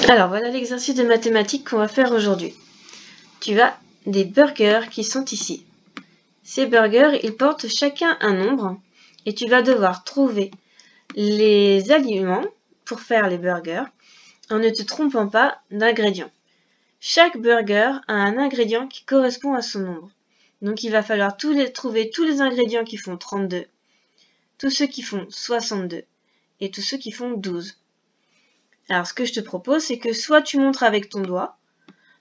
Alors voilà l'exercice de mathématiques qu'on va faire aujourd'hui. Tu as des burgers qui sont ici. Ces burgers, ils portent chacun un nombre et tu vas devoir trouver les aliments pour faire les burgers en ne te trompant pas d'ingrédients. Chaque burger a un ingrédient qui correspond à son nombre. Donc il va falloir trouver tous les ingrédients qui font 32, tous ceux qui font 62 et tous ceux qui font 12. Alors ce que je te propose, c'est que soit tu montres avec ton doigt,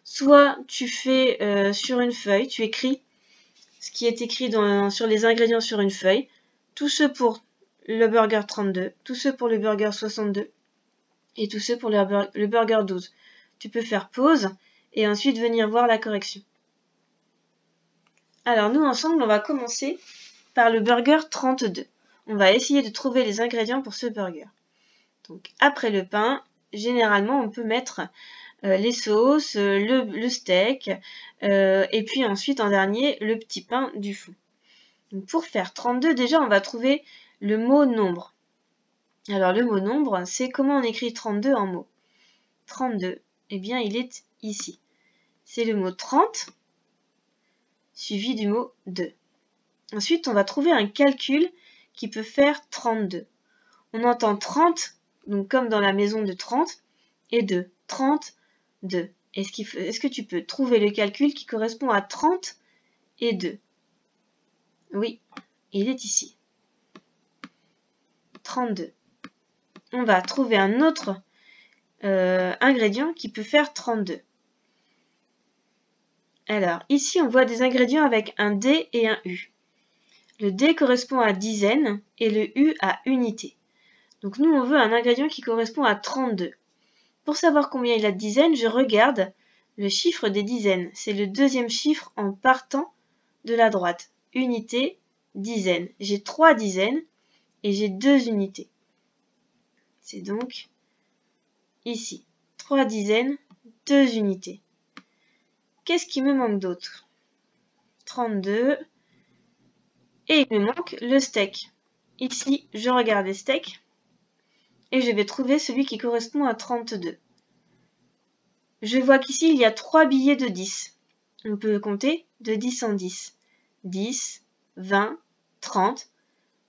soit tu fais sur une feuille, tu écris ce qui est écrit sur les ingrédients sur une feuille, tous ceux pour le burger 32, tous ceux pour le burger 62 et tous ceux pour le burger 12. Tu peux faire pause et ensuite venir voir la correction. Alors nous ensemble, on va commencer par le burger 32. On va essayer de trouver les ingrédients pour ce burger. Donc après le pain, généralement on peut mettre les sauces, le steak, et puis ensuite en dernier le petit pain du fond. Donc pour faire 32, déjà on va trouver le mot nombre. Alors le mot nombre, c'est comment on écrit 32 en mots. 32, eh bien il est ici. C'est le mot 30 suivi du mot 2. Ensuite on va trouver un calcul qui peut faire 32. On entend 30, donc comme dans la maison de 30, et 2. 32. Est-ce que tu peux trouver le calcul qui correspond à 30 et 2? Oui, il est ici. 32. On va trouver un autre ingrédient qui peut faire 32. Alors, ici, on voit des ingrédients avec un D et un U. Le D correspond à dizaine et le U à unité. Donc nous, on veut un ingrédient qui correspond à 32. Pour savoir combien il a de dizaines, je regarde le chiffre des dizaines. C'est le deuxième chiffre en partant de la droite. Unité, dizaine. J'ai 3 dizaines et j'ai 2 unités. C'est donc ici. 3 dizaines, 2 unités. Qu'est-ce qui me manque d'autre? 32. Et il me manque le steak. Ici, je regarde les steaks et je vais trouver celui qui correspond à 32. Je vois qu'ici, il y a 3 billets de 10. On peut compter de 10 en 10. 10, 20, 30,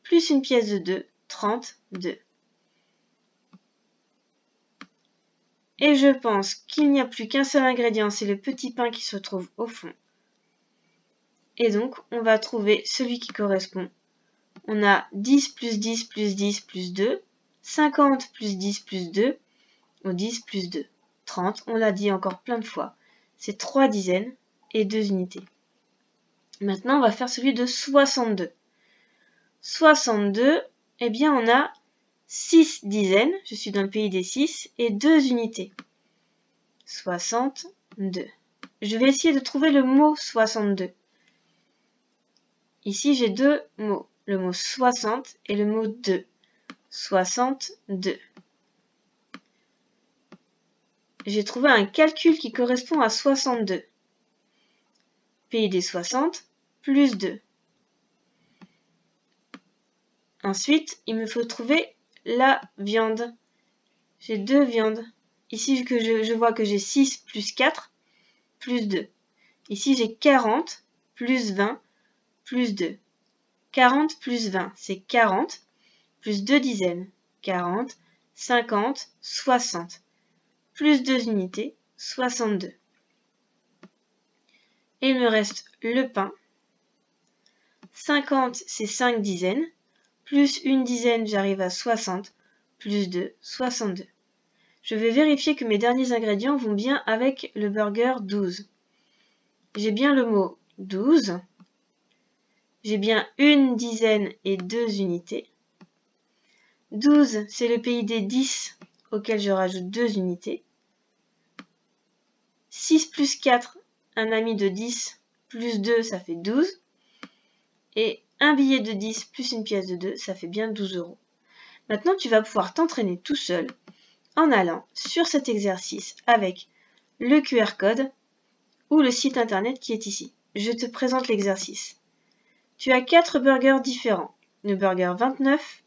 plus une pièce de 2, 32. Et je pense qu'il n'y a plus qu'un seul ingrédient, c'est le petit pain qui se trouve au fond. Et donc, on va trouver celui qui correspond. On a 10 plus 10 plus 10 plus 2, 50 plus 10 plus 2, ou 10 plus 2. 30, on l'a dit encore plein de fois. C'est 3 dizaines et 2 unités. Maintenant, on va faire celui de 62. 62, eh bien, on a 6 dizaines, je suis dans le pays des 6, et 2 unités. 62. Je vais essayer de trouver le mot 62. Ici, j'ai deux mots, le mot 60 et le mot 2. 62. J'ai trouvé un calcul qui correspond à 62. Pays des 60 plus 2. Ensuite, il me faut trouver la viande. J'ai 2 viandes. Ici, je vois que j'ai 6 plus 4 plus 2. Ici, j'ai 40 plus 20 plus 2. 40 plus 20, c'est 40, plus 2 dizaines. 40, 50, 60. Plus 2 unités, 62. Et il me reste le pain. 50, c'est 5 dizaines. Plus une dizaine, j'arrive à 60. Plus 2, 62. Je vais vérifier que mes derniers ingrédients vont bien avec le burger 12. J'ai bien le mot 12. J'ai bien une dizaine et 2 unités. 12, c'est le pays des 10 auquel je rajoute 2 unités. 6 plus 4, un ami de 10, plus 2, ça fait 12. Et un billet de 10 plus une pièce de 2, ça fait bien 12 €. Maintenant, tu vas pouvoir t'entraîner tout seul en allant sur cet exercice avec le QR code ou le site internet qui est ici. Je te présente l'exercice. Tu as 4 burgers différents. Le burger 29,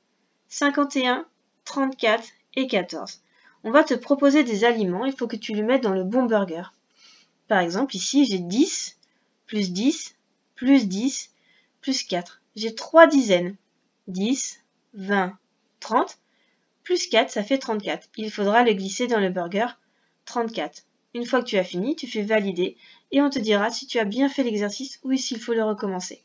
51, 34 et 14. On va te proposer des aliments, il faut que tu les mettes dans le bon burger. Par exemple, ici, j'ai 10, plus 10, plus 10, plus 4. J'ai 3 dizaines. 10, 20, 30, plus 4, ça fait 34. Il faudra le glisser dans le burger 34. Une fois que tu as fini, tu fais valider et on te dira si tu as bien fait l'exercice ou s'il faut le recommencer.